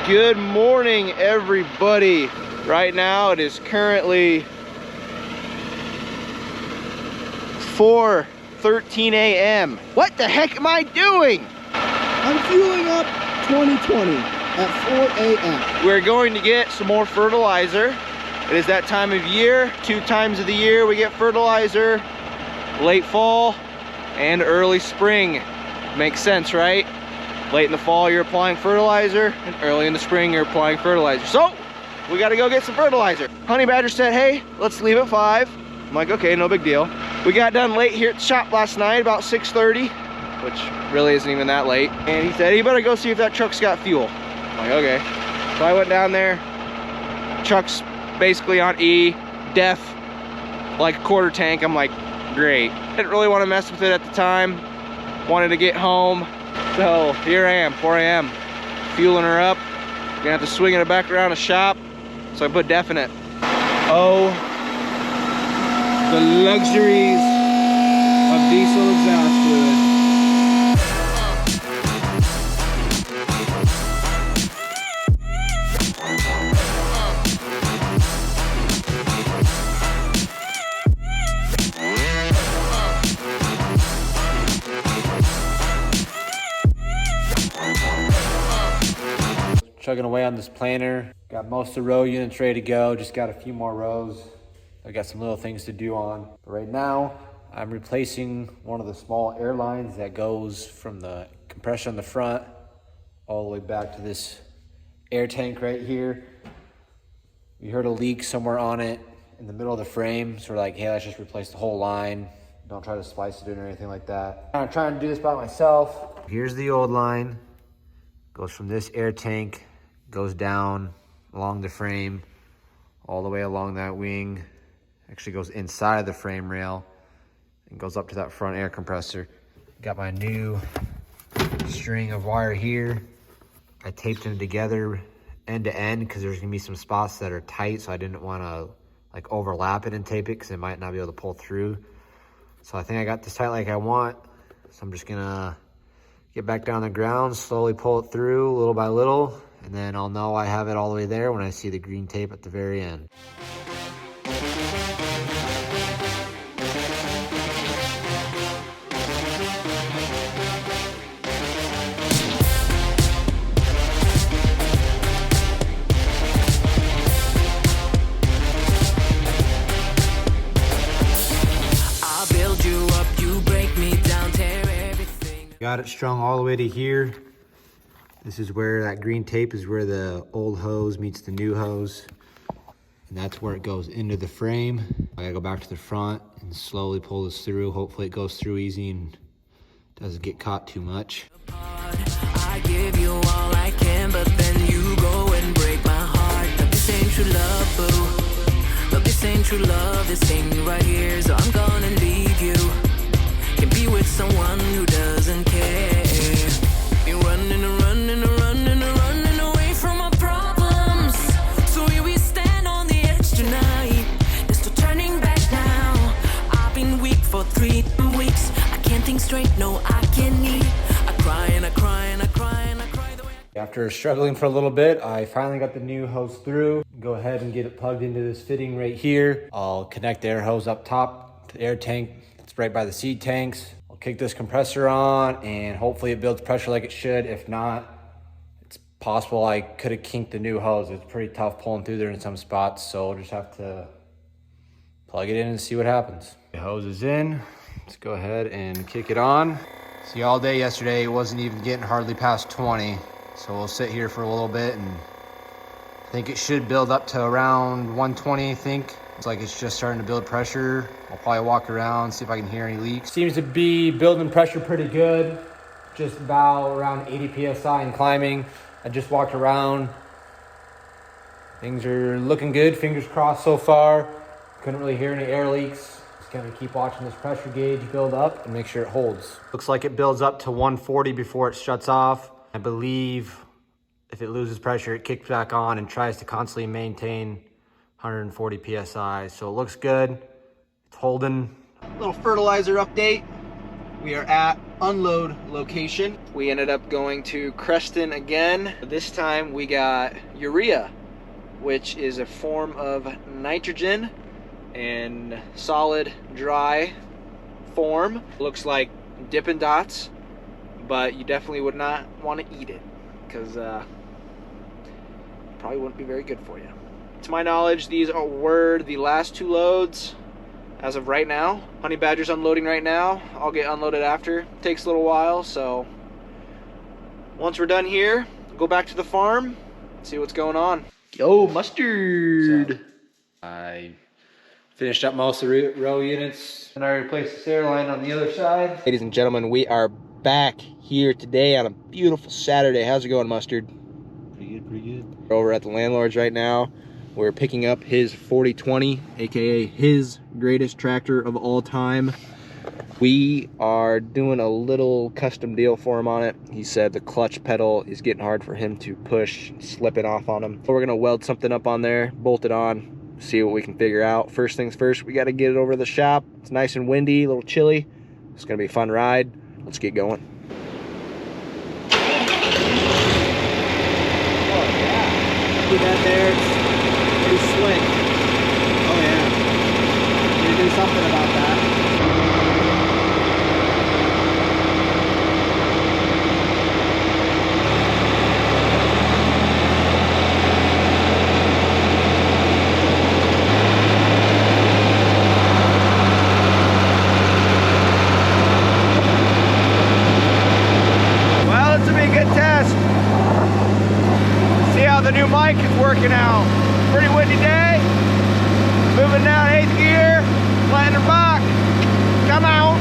Good morning, everybody. Right now it is currently 4:13 a.m. What the heck am I doing? I'm fueling up 2020 at 4 a.m. We're going to get some more fertilizer. It is that time of year. 2 times of the year we get fertilizer. Late fall and early spring. Makes sense, right? Late in the fall you're applying fertilizer, and early in the spring you're applying fertilizer. So we got to go get some fertilizer. Honey Badger said, hey, let's leave at 5. I'm like, okay, no big deal. We got done late here at the shop last night, about 6:30, which really isn't even that late. And he said, you better go see if that truck's got fuel. I'm like, okay. So I went down there. Truck's basically on E, def, like a quarter tank. I'm like, great. I didn't really want to mess with it at the time. Wanted to get home. So here I am, 4 a.m. fueling her up. Gonna have to swing it back around the shop. So I put def in it. Oh, the luxuries of diesel exhaust fluid. Chugging away on this planer. Got most of the row units ready to go. Just got a few more rows. I got some little things to do on. But right now, I'm replacing one of the small air lines that goes from the compressor on the front all the way back to this air tank right here. We heard a leak somewhere on it in the middle of the frame. So we're like, hey, let's just replace the whole line. Don't try to splice it in or anything like that. I'm trying to do this by myself. Here's the old line. Goes from this air tank, goes down along the frame, all the way along that wing. Actually goes inside of the frame rail and goes up to that front air compressor. Got my new string of wire here. I taped them together end to end because there's gonna be some spots that are tight, so I didn't wanna like overlap it and tape it because it might not be able to pull through. So I think I got this tight like I want. So I'm just gonna get back down the ground, slowly pull it through little by little, and then I'll know I have it all the way there when I see the green tape at the very end. Got it strung all the way to here. This is where that green tape is where the old hose meets the new hose. And that's where it goes into the frame. I gotta go back to the front and slowly pull this through. Hopefully it goes through easy and doesn't get caught too much. I give you all I can, but then you go and break my heart. But this ain't true love, boo. But this ain't true love, this ain't right here, so I'm gonna leave you. Can be with someone who doesn't care. You're running and running and running and running away from our problems. So here we stand on the edge tonight. There's no turning back now. I've been weak for 3 weeks. I can't think straight, no, I can't eat. I cry and I cry and I cry and I cry the way. After struggling for a little bit, I finally got the new hose through. Go ahead and get it plugged into this fitting right here. I'll connect the air hose up top to the air tank. It's right by the seed tanks. I'll kick this compressor on and hopefully it builds pressure like it should. If not, it's possible I could have kinked the new hose. It's pretty tough pulling through there in some spots, so I'll just have to plug it in and see what happens. The hose is in. Let's go ahead and kick it on. See, all day yesterday it wasn't even getting hardly past 20, so we'll sit here for a little bit and I think it should build up to around 120, I think. It's like it's just starting to build pressure. I'll probably walk around, see if I can hear any leaks. Seems to be building pressure pretty good. Just about around 80 PSI and climbing. I just walked around. Things are looking good, fingers crossed so far. Couldn't really hear any air leaks. Just gonna keep watching this pressure gauge build up and make sure it holds. Looks like it builds up to 140 before it shuts off. I believe if it loses pressure, it kicks back on and tries to constantly maintain 140 PSI. So it looks good. It's holding. Little fertilizer update. We are at unload location. We ended up going to Creston again. This time we got urea, which is a form of nitrogen in solid, dry form. Looks like Dippin' Dots, but you definitely would not want to eat it because probably wouldn't be very good for you. To my knowledge, these were the last 2 loads as of right now. Honey Badger's unloading right now. I'll get unloaded after. Takes a little while, so once we're done here, go back to the farm, see what's going on. Yo, Mustard! I finished up most of the row units and I replaced the stair line on the other side. Ladies and gentlemen, we are back here today on a beautiful Saturday. How's it going, Mustard? Pretty good, pretty good. We're over at the Landlords right now. We're picking up his 4020, aka his greatest tractor of all time. We are doing a little custom deal for him on it. He said the clutch pedal is getting hard for him to push, slipping off on him. So we're gonna weld something up on there, bolt it on, see what we can figure out. First things first, we gotta get it over to the shop. It's nice and windy, a little chilly. It's gonna be a fun ride. Let's get going. Oh yeah, see that there? It's pretty slick. Oh yeah, need to do something about that. The new mic is working out. Pretty windy day. Moving down 8th gear. Letting her buck. Come out.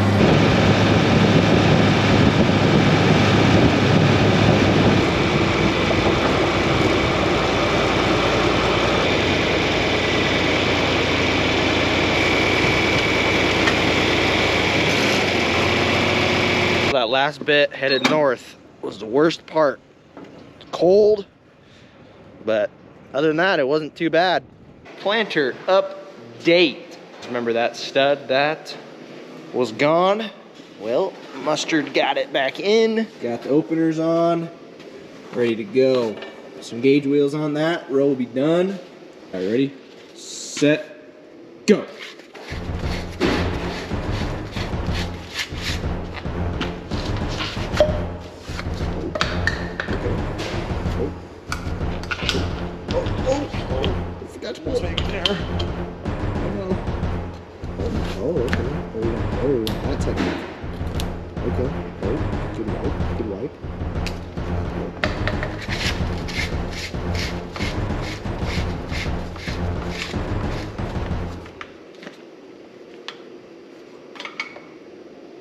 That last bit headed north was the worst part. It's cold. But other than that, it wasn't too bad. Planter update. Remember that stud that was gone? Well, Mustard got it back in. Got the openers on, ready to go. Some gauge wheels on that, row will be done. All right, ready, set, go.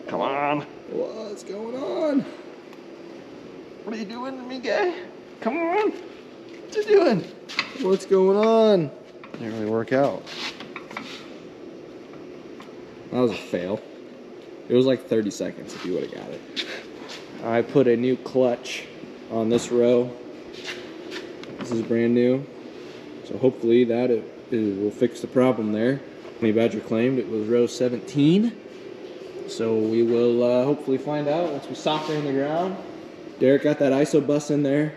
Come on. What's going on? What are you doing to me, guy? Come on. What you doing? What's going on? Didn't really work out. That was a fail. It was like 30 seconds if you would have got it. I put a new clutch on this row. This is brand new. So hopefully that it will fix the problem there. Honey Badger claimed it was row 17. So we will hopefully find out once we stop her in the ground. Derek got that ISO bus in there.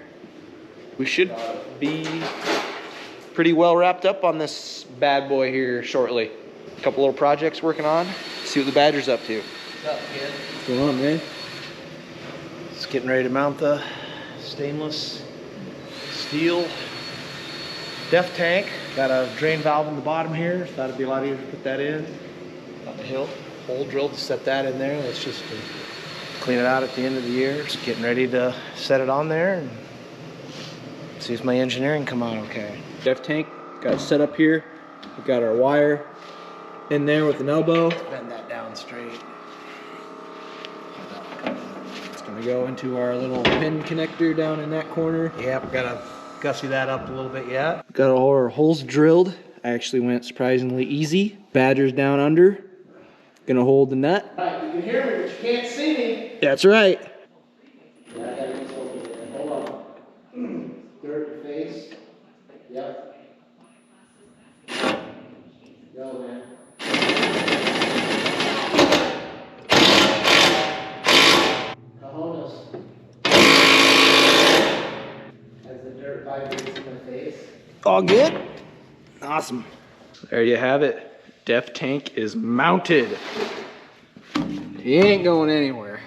We should be pretty well wrapped up on this bad boy here shortly. A couple little projects working on. See what the Badger's up to. What's up, kid? What's going on, man? Just getting ready to mount the stainless steel def tank. Got a drain valve in the bottom here. Thought it'd be a lot easier to put that in. Got the hole drilled to set that in there. Let's just clean it out at the end of the year. Just getting ready to set it on there and see if my engineering come out okay. Def tank got it set up here. We've got our wire in there with an elbow. Bend that down straight. It's gonna go into our little pin connector down in that corner. Yep, gotta gussy that up a little bit yet. Got all our holes drilled. Actually went surprisingly easy. Badger's down under. Gonna hold the nut. All right, you can hear me, but you can't see me. That's right. Yeah, I gotta get this over there. Hold on. Dirt in your face. Yep. Go, man. All good? Awesome. There you have it. Def tank is mounted. He ain't going anywhere.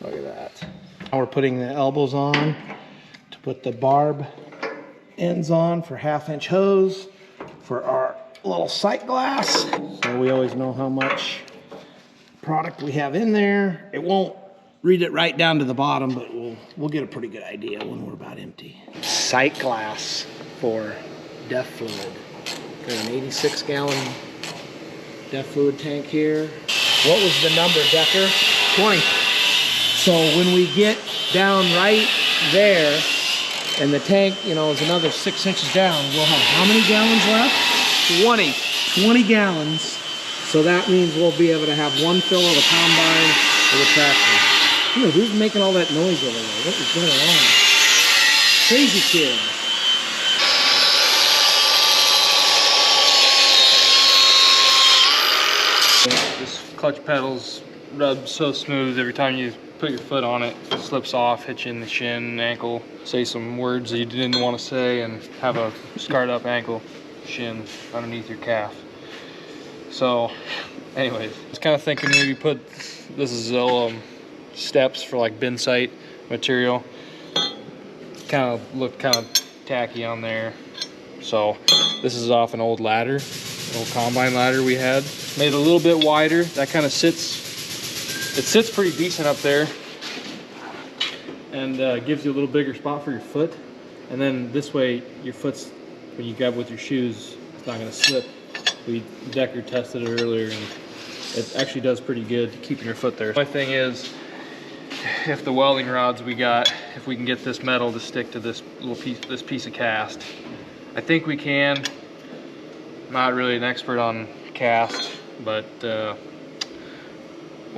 Look at that. Now we're putting the elbows on to put the barb ends on for 1/2-inch hose for our little sight glass. So we always know how much product we have in there. It won't read it right down to the bottom, but we'll get a pretty good idea when we're about empty. Sight glass for DEF fluid. Got an 86-gallon DEF fluid tank here. What was the number, Decker? 20. So when we get down right there, and the tank, you know, is another 6 inches down, we'll have how many gallons left? 20. 20 gallons. So that means we'll be able to have one fill of the combine or the tractor. Dude, who's making all that noise over there? What is going on? Crazy kid. This clutch pedals rub so smooth every time you put your foot on it. It slips off, hits you in the shin, ankle, say some words that you didn't want to say, and have a scarred up ankle, shin underneath your calf. So, anyways, I was kind of thinking maybe put this is steps for like bin site material. Kind of looked kind of tacky on there. So this is off an old ladder, an old combine ladder we had. Made it a little bit wider. That kind of sits pretty decent up there, and gives you a little bigger spot for your foot. And then this way, your foot's, when you grab with your shoes, it's not gonna slip. Decker tested it earlier, and it actually does pretty good keeping your foot there. My thing is, if the welding rods we got, if we can get this metal to stick to this little piece, this piece of cast, I think we can. Not really an expert on cast, but we'll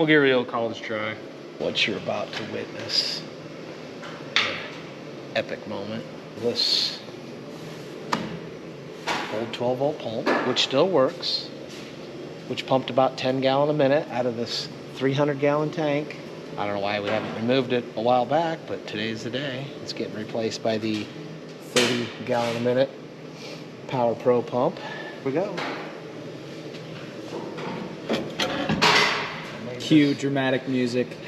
give it a college try. What you're about to witness, epic moment. This old 12-volt pump, which still works, which pumped about 10 gallon a minute out of this 300-gallon tank. I don't know why we haven't removed it a while back, but today's the day. It's getting replaced by the 30-gallon a minute Power Pro pump. Here we go. Cue dramatic music.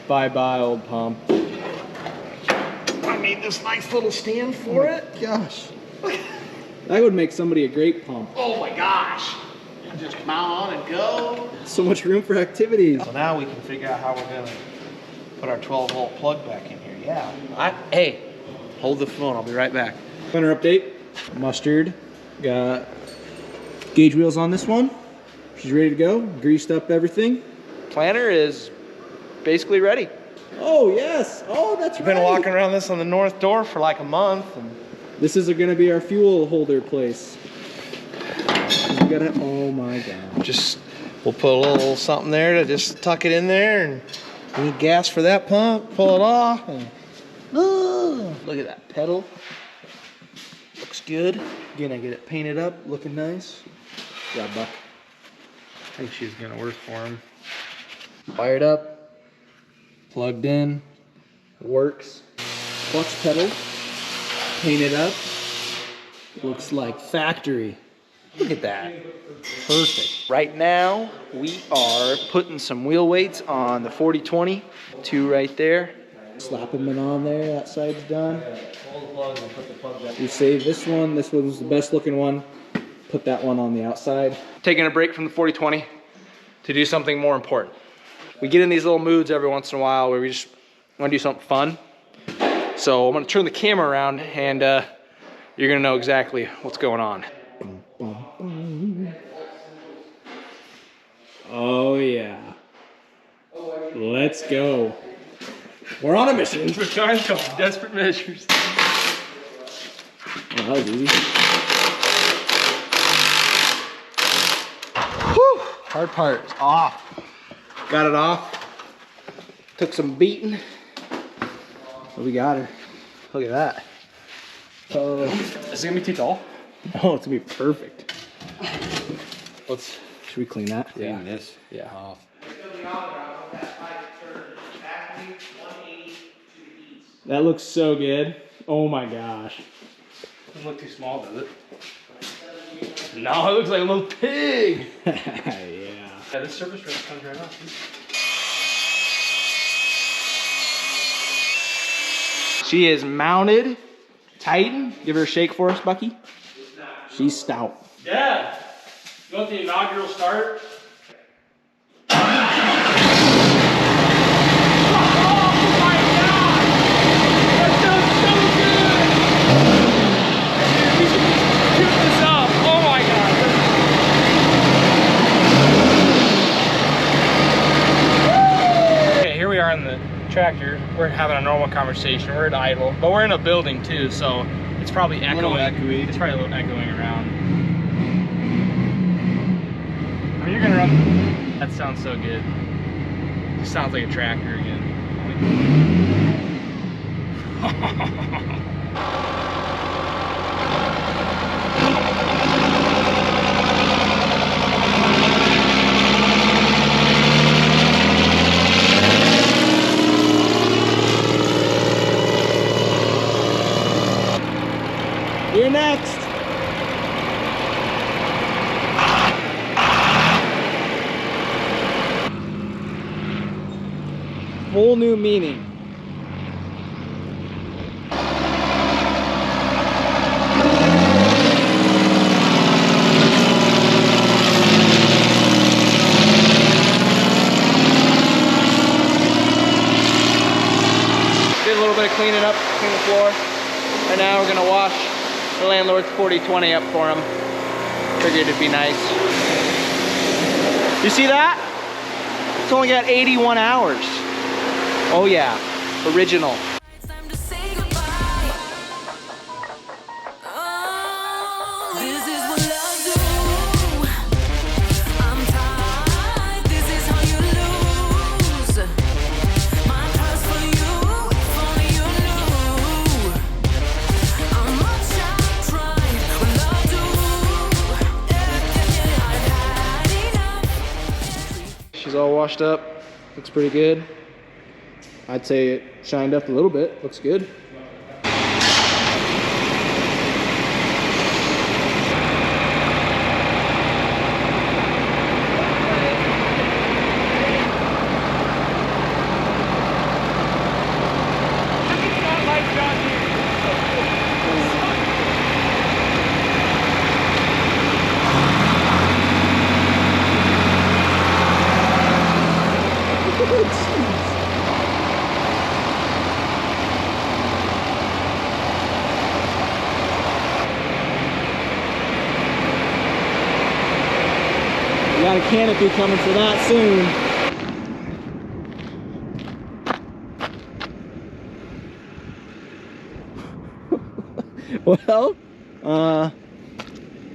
Bye-bye, old pump. I made this nice little stand for it. Gosh. That would make somebody a great pump. Oh my gosh. Just mount on and go. So much room for activities. So now we can figure out how we're gonna put our 12-volt plug back in here. Yeah. Hey, hold the phone. I'll be right back. Planner update. Mustard. Got gauge wheels on this one. She's ready to go. Greased up everything. Planner is basically ready. Oh, yes. Oh, that's We've right. been walking around this on the north door for like a month. And This is going to be our fuel holder place. We gotta, oh my God. just, we'll put a little something there to just tuck it in there, and we need gas for that pump, pull it off, and look at that pedal. Looks good. Again, I get it painted up, looking nice. Yeah, Buck. I think she's gonna work for him. Fired up, plugged in, works. Clutch pedal, painted up. Looks like factory. Look at that. Perfect. Right now, we are putting some wheel weights on the 40/20. Two right there. Slapping them on there, that side's done. We saved this one. This one's the best looking one. Put that one on the outside. Taking a break from the 40/20 to do something more important. We get in these little moods every once in a while where we just want to do something fun. So I'm going to turn the camera around, and you're going to know exactly what's going on. Oh yeah. Let's go. We're on a mission. We're trying to come desperate measures. Oh, that was easy. Whew, hard part is off. Got it off. Took some beating. But we got her. Look at that. Is it gonna be too tall? Oh, it's gonna be perfect. Let's Should we clean that? Clean this Yeah. off. That looks so good. Oh my gosh. Doesn't look too small, does it? No, it looks like a little pig. Yeah. Yeah, this surface rail comes right off. She is mounted. Titan. Give her a shake for us, Bucky. She's stout. Dad, you want the inaugural start? In the tractor, we're having a normal conversation. We're at idle, but we're in a building too, so it's probably echoing. It's probably a little echoing around. I mean, you're gonna run. That sounds so good. It sounds like a tractor again. You're next. Whole new meaning. Did a little bit of cleaning up, clean the floor, and now we're gonna wash the landlord's 4020 up for him. Figured it'd be nice. You see that? It's only got 81 hours. Oh yeah, original. She's all washed up. Looks pretty good. I'd say it shined up a little bit. Looks good. We got a canopy coming for that soon. Well,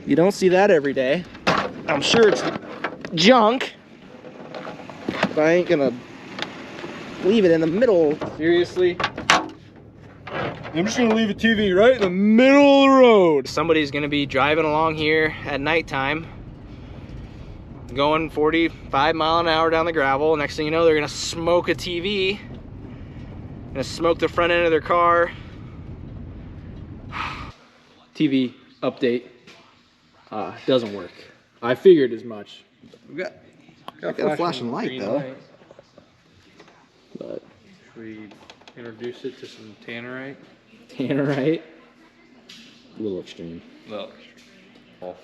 you don't see that every day. I'm sure it's junk, but I ain't gonna leave it in the middle. Seriously. I'm just gonna leave a TV right in the middle of the road. Somebody's gonna be driving along here at nighttime, going 45 mile an hour down the gravel. Next thing you know, they're gonna smoke a TV, gonna smoke the front end of their car. TV update doesn't work. I figured as much. We got a flashing light though. But Should we introduce it to some tannerite? tannerite, a little extreme. Well,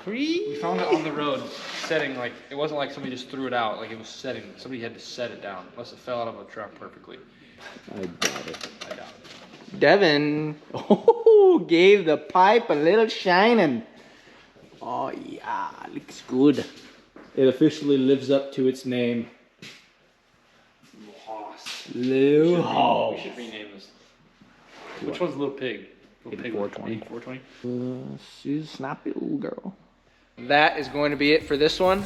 we found it on the road setting, like it wasn't like somebody just threw it out, like it was setting. Somebody had to set it down, unless it fell out of a truck perfectly. I doubt it. I doubt it. Devin gave the pipe a little shining. Oh yeah, looks good. It officially lives up to its name. Lil We Hoss. should rename this. Which one's Little Pig? Little Pig 420. 420? She's a snappy little girl. That is going to be it for this one.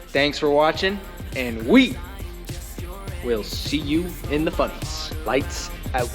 Thanks for watching, and we will see you in the funnies. Lights out.